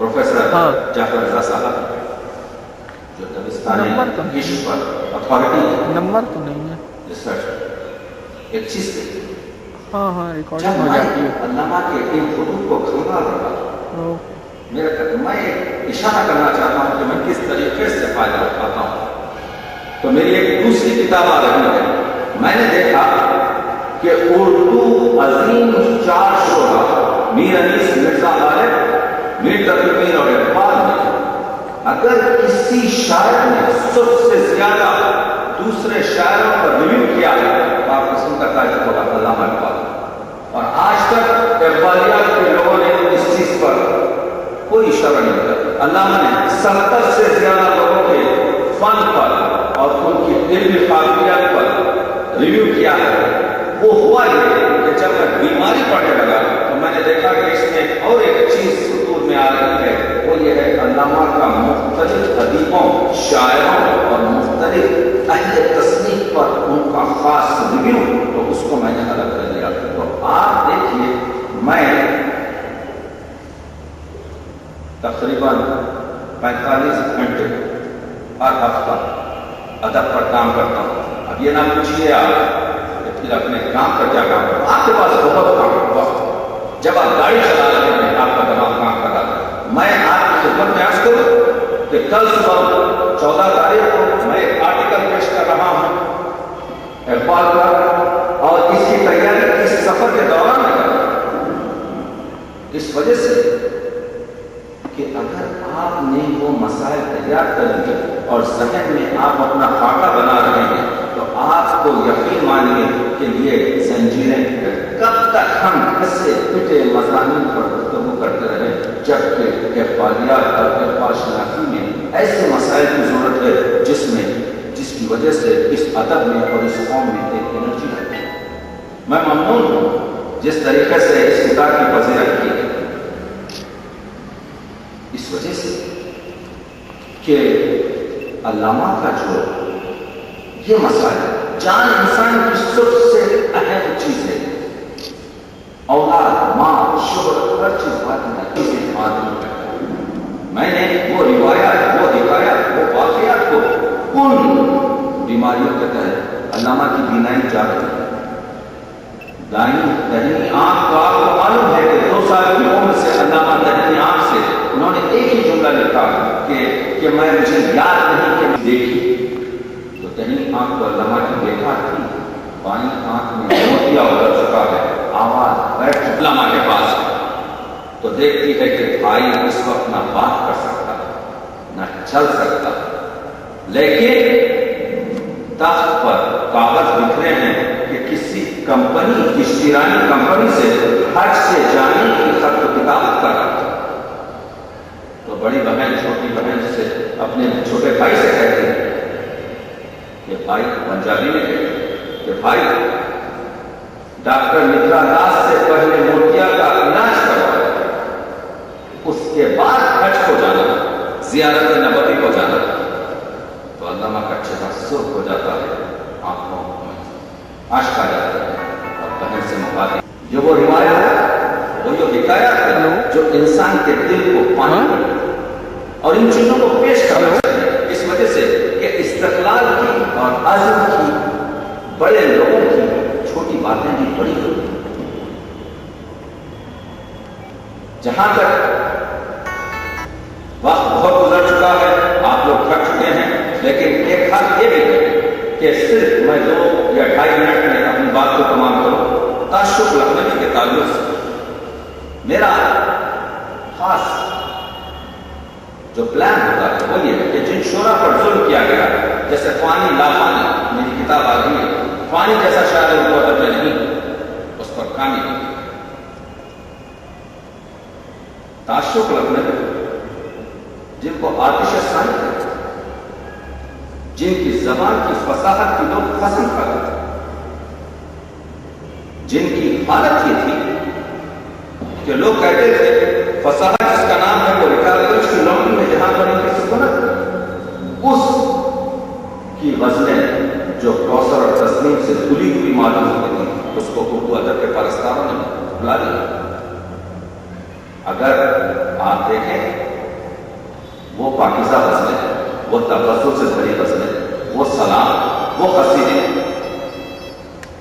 Professor Jafar रजा साहब जो दबिस्तानी इश्क पर अथॉरिटी नंबर तो नहीं है रिसर्च एक चीज देखी हाँ रिकॉर्डिंग हो जाती है अल्लामा के इन खुतूब को खंगाल रहा मैं इशारा करना चाहता हूँ कि मैं किस तरीके से फायदा उठाता हूँ। तो मेरी एक दूसरी किताब आ रही है, मैंने देखा कि उर्दू अजीम 4 शोरा मीर अनीस, मिर्जा गालिब, मीर तकीउद्दीन और इकबाल में अगर किसी शायर ने सबसे ज्यादा दूसरे शायरों पर रिव्यू किया है तो आप किस्म का तारीफ होगा अल्लामा इकबाल। और आज तक इकबालियात के लोगों ने इस चीज पर कोई इशारा नहीं किया। अल्लामा ने 70 से ज्यादा लोगों के फन पर और उनकी इल्मी काबिलियत पर रिव्यू किया है। वो हुआ ये कि जब मैं बीमारी पड़ने लगा तो मैंने देखा कि इसमें और एक चीज सुतूर में आ रही है, वो ये है अल्लामा का मुख्तलिफ अदीबों, शायरों और मुख्तलिफ अहले तस्नीफ पर उनका खास रिव्यू, तो उसको मैंने अलग कर लिया। तो आप देखिए मैं तकरीबन 45 घंटे हर हफ्ता अदब पर काम करता हूँ। अब ये ना पूछिए आप फिर अपने काम पर क्या काम करो, आपके पास बहुत काम वक्त, जब आप गाड़ी चला रहे हैं आपका दिमाग काम कर रहा है। मैं आपकी खिदमत में अर्ज करूं कि कल सुबह 14 तारीख को मैं एक आर्टिकल पेश कर रहा हूं इकबाल का, और इसकी तैयारी इस सफर के दौरान में कर रहा हूं इस वजह से कि अगर आपने वो मसाइल तैयार कर लिए और जहन में आप अपना खाका बना रहे हैं तो आपको यकीन मानिए कि ये जंजीरें कब तक हम ऐसे पिटे मज़ामीन पर गुफ्तगू करते रहे, जबकि इक़बालियात और इक़बाल शनाख्ती में ऐसे मसाइल की ज़रूरत है जिसकी वजह से इस अदब में और इस कौम में एक एनर्जी है। मैं ममनून हूँ जिस तरीके से इस किताब की वज़ीरत की है, इस वजह से कि अल्लामा का जो ये मसाला जान इंसान की सबसे अहम चीज है, औलाद, माँ, शोहरत, हर चीज बात नहीं आदमी करता है। मैंने वो रिवायात, वो हिकायत, वो वाक़ियात को उन बीमारियों के तहत अल्लामा की बीनाई जा रही है। दाहिनी आंख तो आपको मालूम है कि 2 साल की उम्र से अल्लामा दाहिनी आंख से उन्होंने एक ही जुमला लिखा कि मैं मुझे याद नहीं कि देखी, तो दाहिनी आंख तो अल्लामा की बेकार थी, बाईं आंख में मोतिया उतर चुका है, आवाज बैठ अल्लामा के पास है, तो देखती है कि भाई इस वक्त ना बात कर सकता ना चल सकता, लेकिन तख्त पर कागज बिखरे हैं कि किसी कंपनी, इश्तिरानी कंपनी से हज से जाने की खत किताबत कर रहा था। तो बड़ी बहन छोटी बहन से अपने छोटे भाई से कहती है कि भाई, पंजाबी में कहते कि भाई डॉक्टर मित्रा दास से पहले मोतिया का इलाज करवाया, उसके बाद हज को जाना, जियारत नबवी को जाना। तो अल्लामा का चेहरा सुर्ख हो जाता है, आंखों में आश्क आ जाता है और बहन से मुखातिब, जो वो रिवायत है, वो जो हिकायत है जो इंसान के दिल को पानी पड़े, और इन चीजों को पेश करना चाहिए इस वजह से कि इस्तक़लाल की और अज़्म की, बड़े लोगों की छोटी बातें भी बड़ी होती हैं। जहां तक वक्त बहुत गुजर चुका है, आप लोग थक चुके हैं, लेकिन एक हाथ ये भी है कि सिर्फ मैं 2 या 2.5 मिनट में अपनी बात को तमाम करूं। ताशुक लखनवी के ताल्लुक से मेरा खास जो प्लान होता है वो ये है कि जिन शोरा पर जुल्म किया गया, जैसे फानी लाफानी, मेरी किताब आ गई है, फानी जैसा शायर उनको अदब में नहीं, उस पर कामी ताशुक लखनवी, जिनको आतिश सानी कहते हैं, जिनकी जबान की फसाहत की लोग पसंद करते थे, जिनकी हालत ये थी कि लोग कहते थे फसाहत जिसका नाम है वो रिकालगंज की लौंडी में जहां बनी किसी को न, उस की गजलें जो कौसर और तस्लीम से खुली हुई मालूम होती थी, उसको उर्दू अदब के परस्तारों ने बुला लिया। अगर आप देखें وہ پاکیزہ غزلیں، وہ تبسم سے بھری غزلیں، وہ سلام، وہ قصیدے.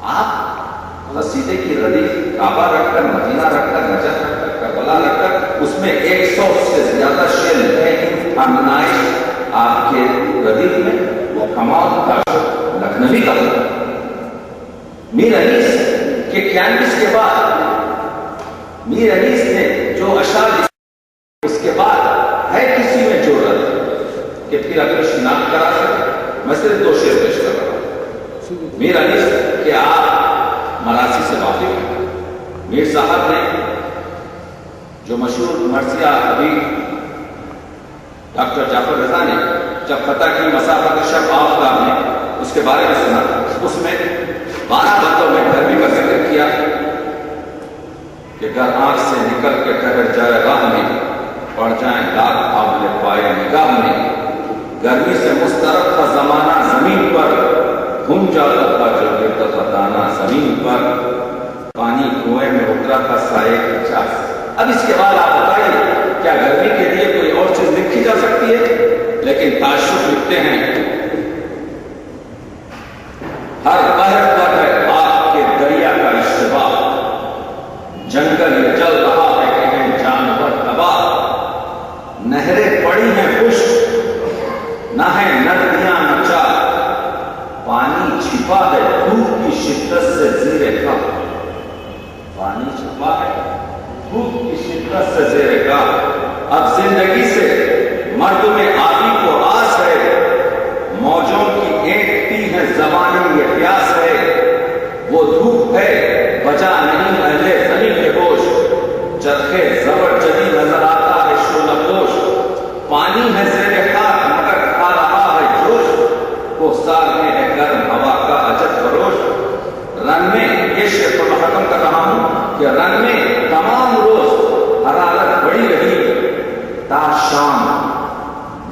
آپ قصیدے کی ردیف کعبہ رکھ کر، مدینہ رکھ کر، نجف رکھ کر، کربلا رکھ کر، اس میں 100 سے زیادہ شعر لکھے خامنائش آپ کے ردیف میں. وہ کمال کا لکھنوی کا میر انیس کے 91 کے بعد میر انیس نے جو اشعار لکھے، اس کے بعد ہے کسی میں جرأت کہ پھر اپنی شناخت کرا سکے. میں صرف 2 شعر پیش کر رہا ہوں. میر انیس کہ آپ مراسی سے واقف ہیں. میر صاحب نے جو مشہور مرثیہ ابھی ڈاکٹر جعفر رضا نے جب فتح کی مسافت شب آفتاب نے اس کے بارے میں سنا، اس میں 12 بندوں میں گرمی کا ذکر کیا کہ گر آنکھ سے نکل کے ٹھہر جائے راہ میں، پڑ جائیں لاکھ آبلے پائے نگاہ میں، گرمی سے مسترب کا زمانہ زمین پر، گھوم جاتا تھا جو گرتا تھا دانا زمین پر، پانی کنویں میں اترا تھا سائے کی چاس. اب اس کے بعد آپ بتائیے کیا گرمی کے لیے کوئی اور چیز لکھی جا سکتی ہے؟ لیکن تعشق لکھتے ہیں ہر قہر پر ہے آگ کے دریا کا اشتباہ، جنگل یہ جل رہا ہے کہ ہیں جانور تباہ، نہریں پڑی ہیں خشک نہ ہے ندیاں نہ چار، پانی چھپا ہے دھوپ کی شدت سے زیر کا، پانی چھپا ہے دھوپ کی شدت سے زیر کا. اب زندگی سے مرد میں آبی کو آس ہے، موجوں کی اینٹتی ہے زبانی یہ پیاس ہے، وہ دھوپ ہے بجا نہیں اہل زمین کے ہوش، چرخے زبر جدی نظر آتا ہے شعلہ پوش، پانی ہے زیر خاک مگر کھا رہا ہے جوش، وہ سال میں ہے گرم ہوا کا عجب فروش. رن میں یہ شعر کو میں ختم کر رہا ہوں کہ رن میں تمام روز حرارت بڑی رہی، تا شام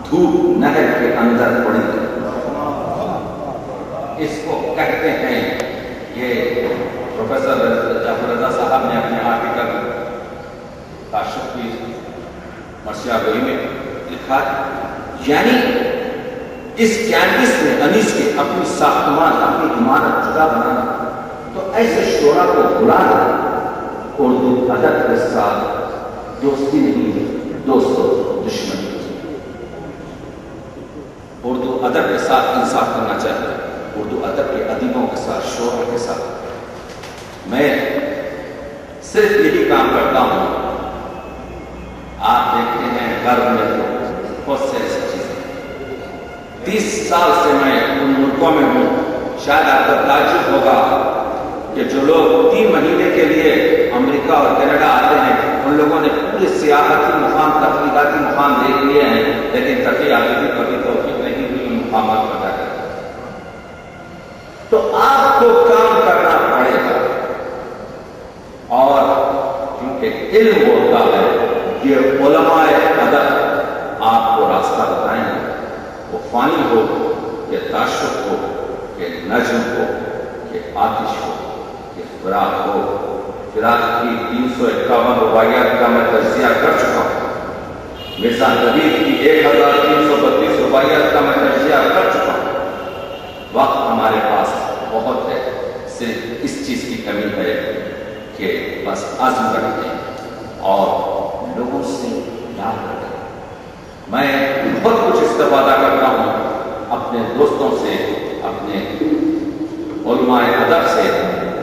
دھوپ نہر کے اندر پڑی. اس کو کہتے ہیں، یہ پروفیسر جعفر رضا صاحب نے اپنے آرٹیکل تعشق کی مرثیہ گوئی میں لکھا ہے. یعنی اس کینوس میں انیس کے اپنی ساختمان، اپنی عمارت جگہ بنانا، تو ایسے شعرا کو بلانا اردو ادب کے ساتھ دوستی نہیں، دوستو دشمنی. اردو ادب کے ساتھ انصاف کرنا چاہیے، اردو ادب کے ادیبوں کے ساتھ، شعرا کے ساتھ. میں صرف یہی کام کرتا ہوں. آپ دیکھتے ہیں گھر میں بہت سے ایسی چیزیں، 30 سال سے میں ان ملکوں میں ہوں. شاید آپ کا تعجب ہوگا کہ جو لوگ 3 مہینے کے لیے امریکہ اور کینیڈا آتے ہیں، ان لوگوں نے پورے سیاحتی مقام، تفریحاتی مقام دیکھ لیے ہیں، لیکن تقی آگے بھی کبھی توفیق نہیں ہوئی ان مقامات پر جا کر. تو آپ کو کام کرنا پڑے گا، اور کیونکہ علم ہوتا ہے، یہ علماء ادب آپ کو راستہ بتائیں گے. وہ فانی ہو کہ تعشق ہو، کہ نجم ہو، کہ آتش ہو، کہ فراق ہو. فراق کی 351 رباعیات کا میں تجزیہ کر چکا ہوں. مرزا نبیل کی 1332 رباعیات کا میں تجزیہ کر چکا ہوں. وقت ہمارے پاس بہت ہے، صرف اس چیز کی کمی ہے کہ بس عزم رکھیں اور لوگوں سے یاد رکھیں. میں بہت کچھ استفادہ کرتا ہوں اپنے دوستوں سے، اپنے علماء ادب سے.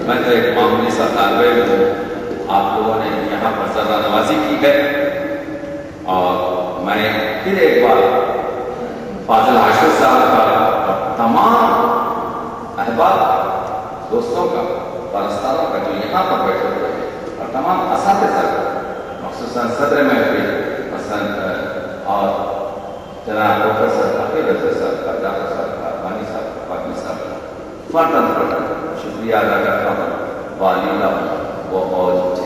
میں تو ایک معمولی سا طالب علم ہوں، آپ لوگوں نے یہاں پر ذرہ نوازی کی ہے، اور میں پھر ایک بار فاضل حاشر صاحب کا اور تمام احباب دوستوں کا، پرستاروں کا جو یہاں پر بیٹھے ہوئے ہیں، اور تمام اساتذہ کا، مخصوصاً صدر محفل حسن اور جناب پروفیسر حقیق رضا صاحب کا، ڈاکٹر صاحب کا، بانی صاحب کا، فاطمی صاحب کا، فرداً شکریہ ادا کرتا ہوں. والی وہ موج